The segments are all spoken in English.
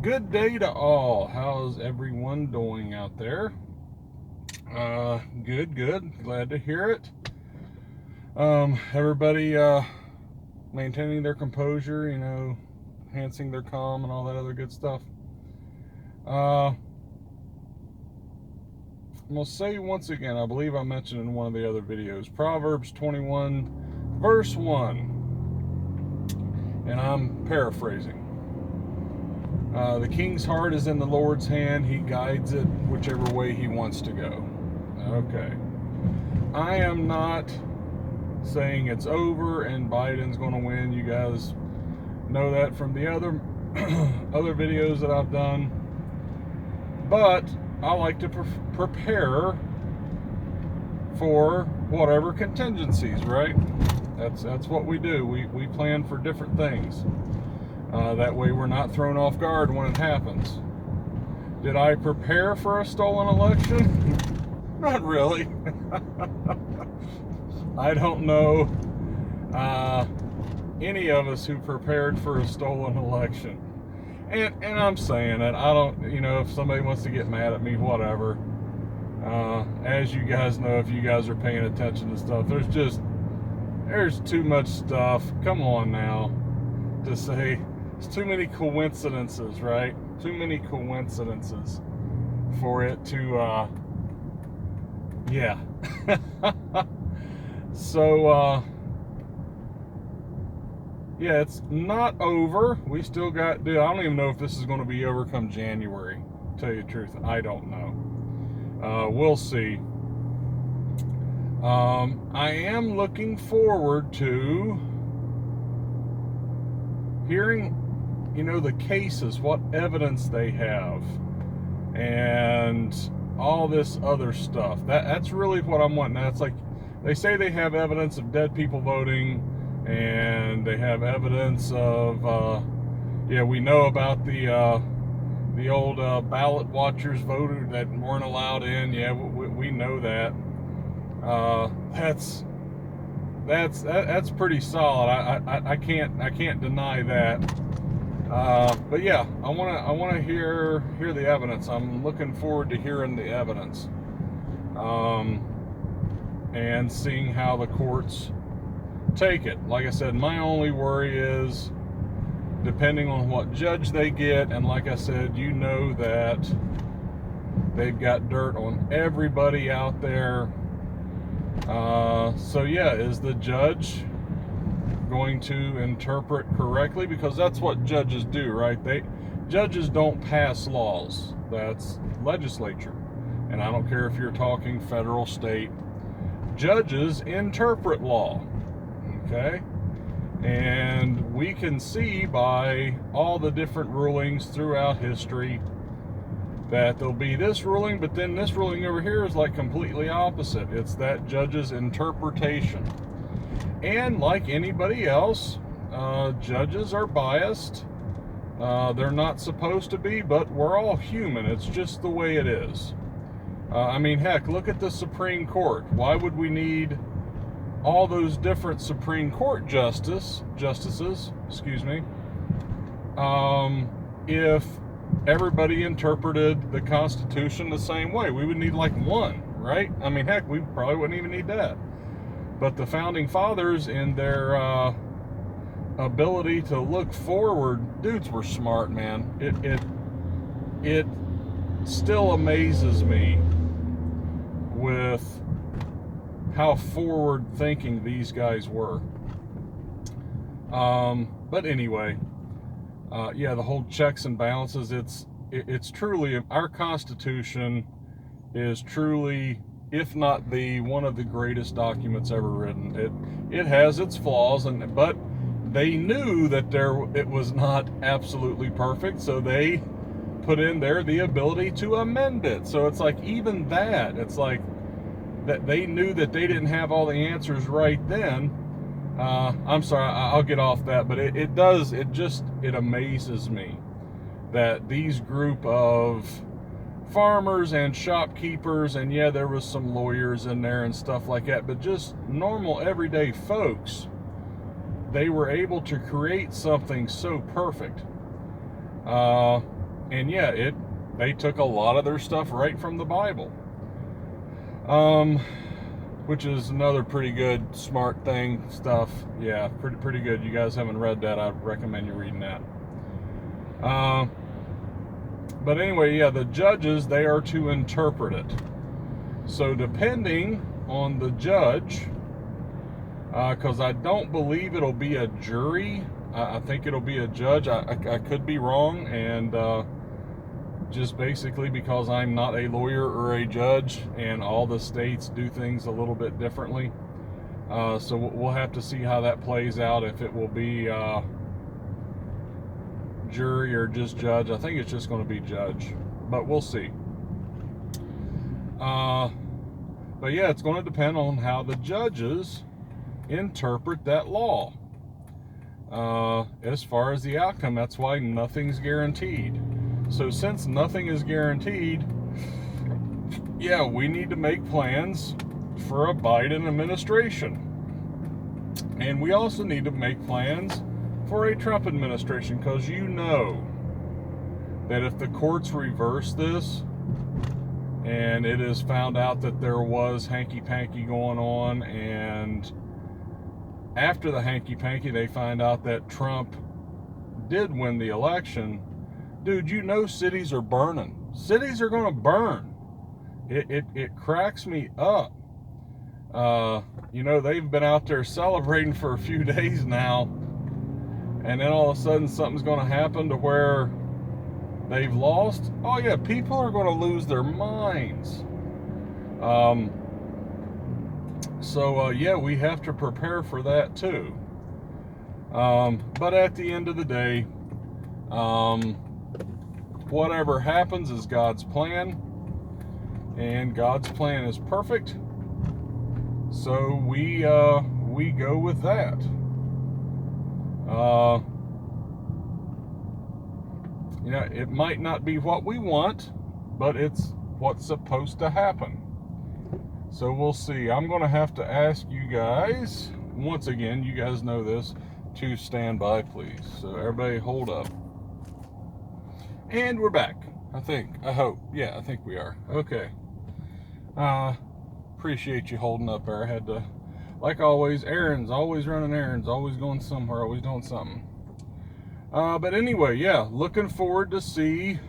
Good day to all. How's everyone doing out there? Good. Glad to hear it. Everybody maintaining their composure, enhancing their calm and all that other good stuff. I'm going to say once again, I believe I mentioned in one of the other videos, Proverbs 21, verse 1. And I'm paraphrasing. The king's heart is in the Lord's hand. He guides it whichever way he wants to go. Okay. I am not saying it's over and Biden's going to win. You guys know that from the other videos that I've done. But I like to prepare for whatever contingencies, right? That's what we do. We plan for different things. That way we're not thrown off guard when it happens. Did I prepare for a stolen election? Not really. I don't know any of us who prepared for a stolen election. And I'm saying it. I don't, if somebody wants to get mad at me, whatever. As you guys know, if you guys are paying attention to stuff, there's too much stuff. Come on now. To say it's too many coincidences, right? Too many coincidences for it to, yeah. So, yeah, it's not over. We still got, I don't even know if this is going to be over come January. To tell you the truth, I don't know. We'll see. I am looking forward to hearing, the cases, what evidence they have, and all this other stuff. That's really what I'm wanting. That's like, they say they have evidence of dead people voting, and they have evidence of, we know about the old ballot watchers voter that weren't allowed in. Yeah, we know that. That's pretty solid. I can't deny that. But yeah, I wanna hear the evidence. I'm looking forward to hearing the evidence, and seeing how the courts take it. Like I said, my only worry is depending on what judge they get, and like I said, that they've got dirt on everybody out there. So yeah, is the judge going to interpret correctly? Because that's what judges do, right? Judges don't pass laws. That's legislature. And I don't care if you're talking federal, state. Judges interpret law. Okay? And we can see by all the different rulings throughout history that there'll be this ruling, but then this ruling over here is like completely opposite. It's that judge's interpretation. And like anybody else, judges are biased. They're not supposed to be, but we're all human. It's just the way it is. Heck, look at the Supreme Court. Why would we need all those different Supreme Court justices, if everybody interpreted the Constitution the same way? We would need like one, right? Heck, we probably wouldn't even need that. But the Founding Fathers, in their ability to look forward, dudes were smart, man. It still amazes me with how forward-thinking these guys were. But anyway, the whole checks and balances, it's truly, our Constitution is truly, if not one of the greatest documents ever written. It has its flaws, but they knew that it was not absolutely perfect, so they put in there the ability to amend it. So it's like, even that, it's like that they knew that they didn't have all the answers right then. I'm sorry, I'll get off that, but it amazes me that these group of farmers and shopkeepers, and yeah, there was some lawyers in there and stuff like that, but just normal everyday folks, they were able to create something so perfect. And yeah, they took a lot of their stuff right from the Bible. Which is another pretty good, smart thing stuff. Yeah, pretty good. You guys haven't read that, I recommend you reading that. But anyway, yeah, the judges, they are to interpret it. So depending on the judge, because I don't believe it'll be a jury. I think it'll be a judge. I could be wrong, and just basically because I'm not a lawyer or a judge, and all the states do things a little bit differently. So we'll have to see how that plays out, if it will be jury or just judge. I think it's just going to be judge, but we'll see. But yeah, it's going to depend on how the judges interpret that law. As far as the outcome, that's why nothing's guaranteed. So since nothing is guaranteed, yeah, we need to make plans for a Biden administration. And we also need to make plans for a Trump administration, because you know that if the courts reverse this and it is found out that there was hanky-panky going on, and after the hanky-panky they find out that Trump did win the election, dude, you know cities are burning. Cities are going to burn. It cracks me up. You know, they've been out there celebrating for a few days now, and then all of a sudden something's going to happen to where they've lost. Oh yeah, people are going to lose their minds. So yeah, we have to prepare for that too. But at the end of the day, whatever happens is God's plan, and God's plan is perfect. So we go with that. You know, it might not be what we want, but it's what's supposed to happen. So we'll see. I'm going to have to ask you guys, once again, you guys know this, to stand by, please. So everybody hold up. And we're back. I hope. Yeah, I think we are. Okay. Appreciate you holding up there. I had to, like always, errands, always running errands, always going somewhere, always doing something. But anyway, yeah, looking forward to see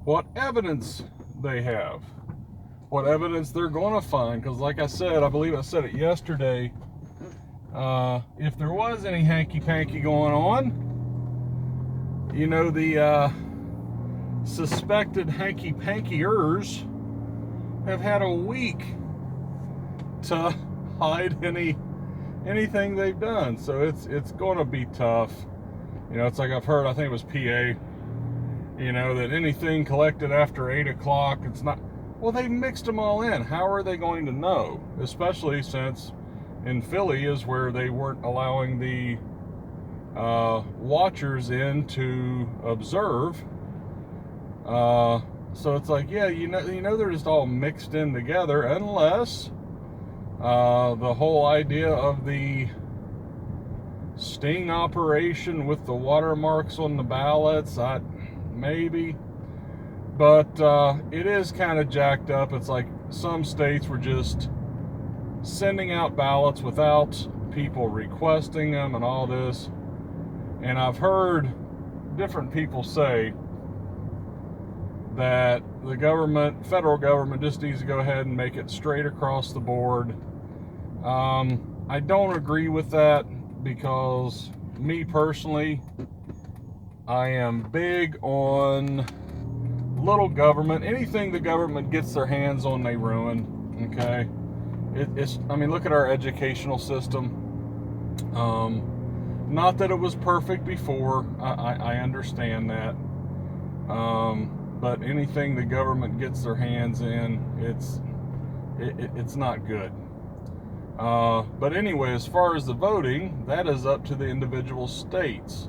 what evidence they have, what evidence they're going to find. Because like I said, I believe I said it yesterday, if there was any hanky-panky going on, you know, the suspected hanky-pankiers have had a week to hide anything they've done. So it's going to be tough. You know, it's like I've heard, I think it was PA, you know, that anything collected after 8 o'clock, it's not. Well, they mixed them all in. How are they going to know? Especially since in Philly is where they weren't allowing the watchers in to observe. So it's like, yeah, you know, they're just all mixed in together, unless the whole idea of the sting operation with the watermarks on the ballots, maybe. But it is kind of jacked up. It's like some states were just sending out ballots without people requesting them and all this. And I've heard different people say that the government, federal government, just needs to go ahead and make it straight across the board. I don't agree with that, because me personally, I am big on little government. Anything the government gets their hands on, they ruin. Okay, I mean, look at our educational system. Not that it was perfect before. I understand that. But anything the government gets their hands in, it's not good. But anyway, as far as the voting, that is up to the individual states.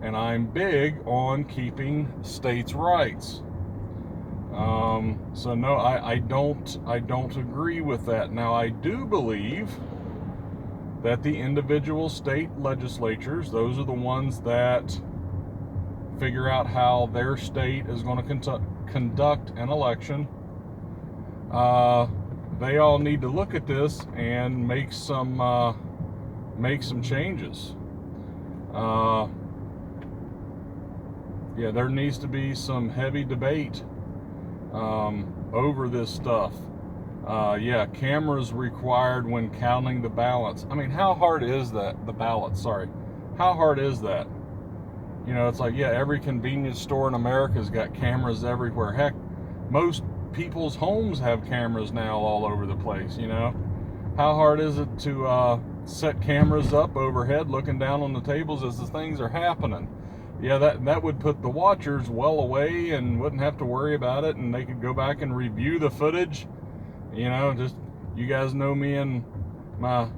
And I'm big on keeping states' rights. So no, I don't agree with that. Now, I do believe that the individual state legislatures, those are the ones that figure out how their state is going to conduct an election. They all need to look at this and make some changes. Yeah, there needs to be some heavy debate over this stuff. Yeah, cameras required when counting the ballots. I mean, how hard is that? The ballots, sorry. How hard is that? You know, it's like, yeah, every convenience store in America's got cameras everywhere. Heck, most people's homes have cameras now all over the place, you know. How hard is it to set cameras up overhead looking down on the tables as the things are happening? Yeah, that would put the watchers well away and wouldn't have to worry about it, and they could go back and review the footage. You know, just, you guys know me and my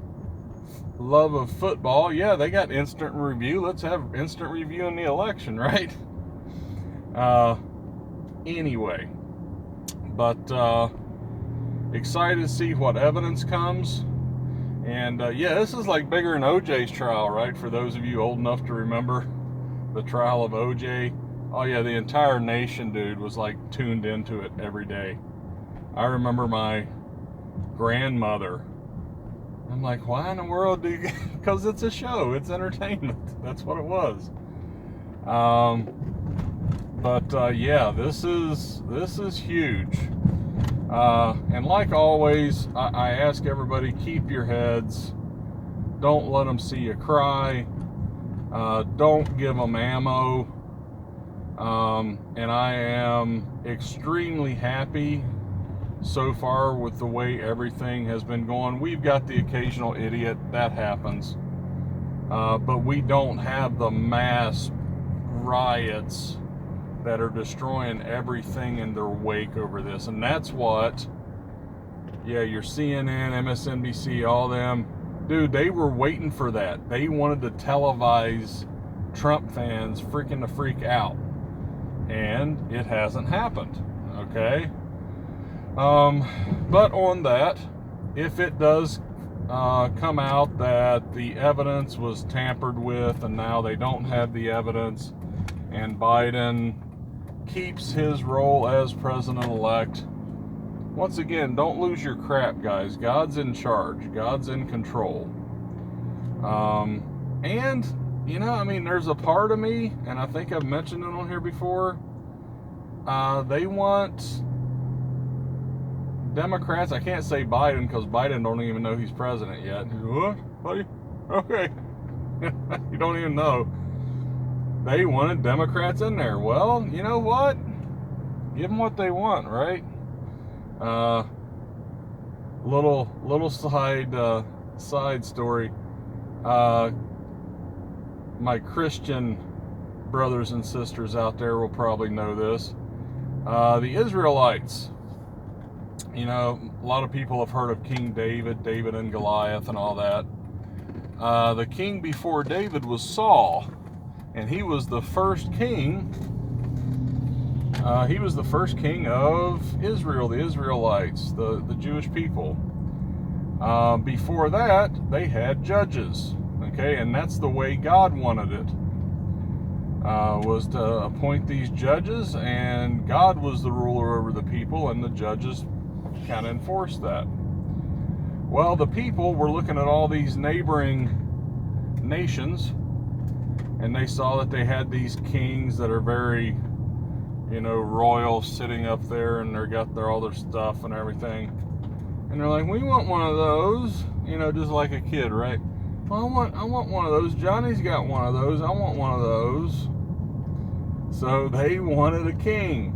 love of football. Yeah, they got instant review. Let's have instant review in the election, right? Anyway, but excited to see what evidence comes. And yeah, this is like bigger than OJ's trial, right? For those of you old enough to remember the trial of OJ. Oh yeah, the entire nation, dude, was like tuned into it every day. I remember my grandmother. I'm like, why in the world do you? Because it's a show, it's entertainment. That's what it was. But yeah, this is huge. And like always, I ask everybody, keep your heads. Don't let them see you cry. Don't give them ammo. And I am extremely happy so far with the way everything has been going. We've got the occasional idiot, that happens. But we don't have the mass riots that are destroying everything in their wake over this. And that's what, yeah, your CNN, MSNBC, all them, dude, they were waiting for that. They wanted to televise Trump fans freaking the freak out. And it hasn't happened, okay? But on that, if it does come out that the evidence was tampered with and now they don't have the evidence, and Biden keeps his role as president-elect, once again, don't lose your crap, guys. God's in charge. God's in control. And, you know, I mean, there's a part of me, and I think I've mentioned it on here before, they want Democrats, I can't say Biden because Biden don't even know he's president yet. What? Buddy? Okay. You don't even know. They wanted Democrats in there. Well, you know what? Give them what they want, right? Little side story. My Christian brothers and sisters out there will probably know this. The Israelites. You know, a lot of people have heard of King David and Goliath and all that. The king before David was Saul, and he was the first king. He was the first king of Israel, the Israelites, the Jewish people. Before that, they had judges, okay, and that's the way God wanted it. Was to appoint these judges, and God was the ruler over the people, and the judges kind of enforced that. Well, the people were looking at all these neighboring nations, and they saw that they had these kings that are very, you know, royal, sitting up there, and they got all their stuff and everything. And they're like, we want one of those, you know, just like a kid, right? Well, I want one of those. Johnny's got one of those. I want one of those. So they wanted a king.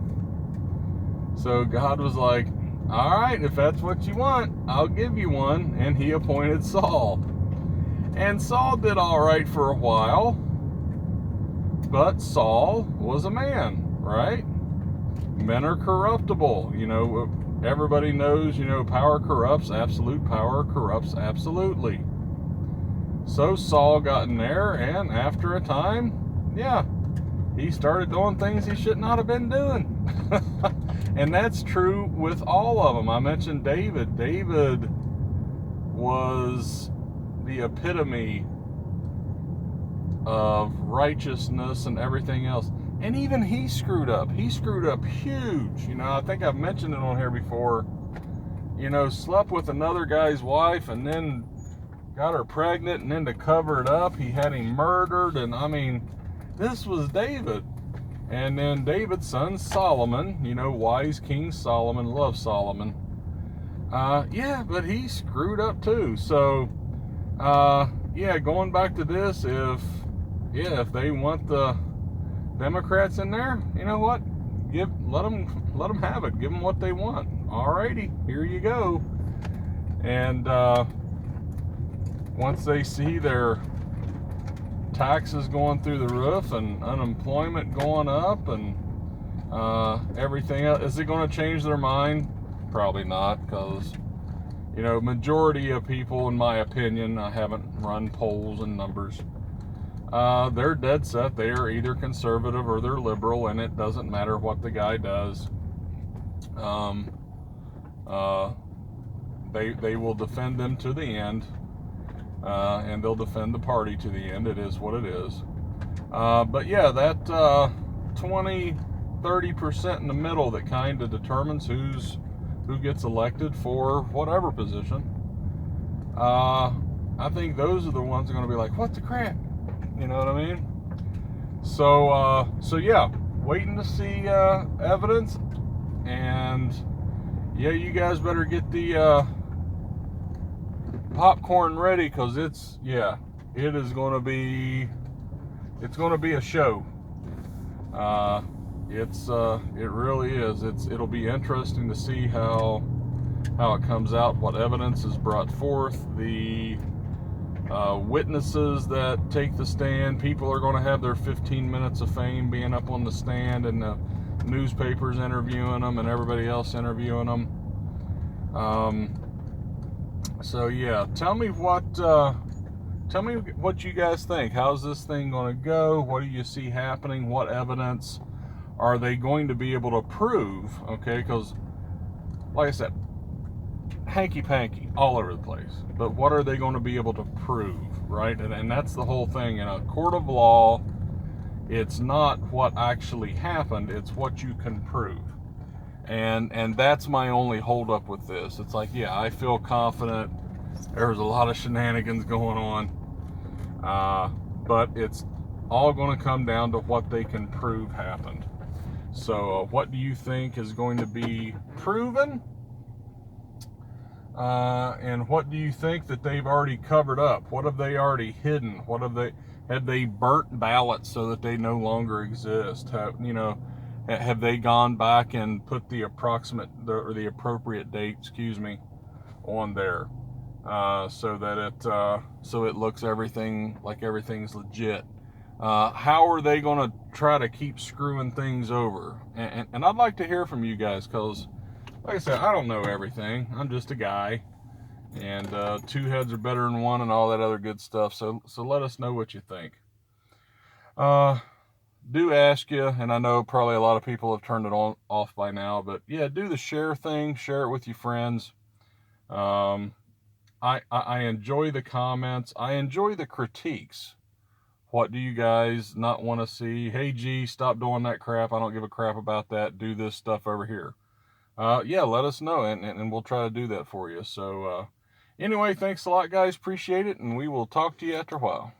So God was like, all right, if that's what you want, I'll give you one. And he appointed Saul. And Saul did all right for a while. But Saul was a man, right? Men are corruptible. You know, everybody knows, you know, power corrupts. Absolute power corrupts absolutely. So Saul got in there, and after a time, yeah, he started doing things he should not have been doing. And that's true with all of them. I mentioned David. David was the epitome of righteousness and everything else. And even he screwed up. He screwed up huge. You know, I think I've mentioned it on here before. You know, slept with another guy's wife and then got her pregnant, and then to cover it up, he had him murdered. And I mean, this was David. And then David's son, Solomon, you know, wise King Solomon, love Solomon. Yeah, but he screwed up too. So, yeah, going back to this, if they want the Democrats in there, you know what? Let them have it. Give them what they want. Alrighty, here you go. And once they see their taxes going through the roof and unemployment going up and everything else, is it going to change their mind? Probably not, because you know, majority of people, in my opinion, I haven't run polls and numbers, they're dead set. They are either conservative or they're liberal, and it doesn't matter what the guy does. They will defend them to the end, and they'll defend the party to the end. It is what it is. But yeah, that 20-30% in the middle that kind of determines who gets elected for whatever position. I think those are the ones that are going to be like, what the crap? You know what I mean? So yeah, waiting to see evidence, and yeah, you guys better get the popcorn ready, because it is going to be a show. It really is. It'll be interesting to see how it comes out, what evidence is brought forth, the witnesses that take the stand. People are going to have their 15 minutes of fame being up on the stand, and the newspapers interviewing them and everybody else interviewing them. So yeah, tell me what you guys think. How's this thing going to go? What do you see happening? What evidence are they going to be able to prove? Okay, because like I said, hanky-panky all over the place. But what are they going to be able to prove, right? And that's the whole thing. In a court of law, it's not what actually happened, it's what you can prove. And that's my only holdup with this. It's like, yeah, I feel confident. There's a lot of shenanigans going on. But it's all going to come down to what they can prove happened. So what do you think is going to be proven? And what do you think that they've already covered up? What have they already hidden? Have they burnt ballots so that they no longer exist? Have they gone back and put the appropriate date, on there, so that it looks everything's legit? How are they going to try to keep screwing things over? And I'd like to hear from you guys, because like I said, I don't know everything. I'm just a guy, and two heads are better than one, and all that other good stuff. So let us know what you think. Do ask you, and I know probably a lot of people have turned it off by now, but yeah, do the share thing. Share it with your friends. I enjoy the comments. I enjoy the critiques. What do you guys not want to see? Hey, G, stop doing that crap. I don't give a crap about that. Do this stuff over here. Yeah, let us know, and we'll try to do that for you. So anyway, thanks a lot, guys. Appreciate it, and we will talk to you after a while.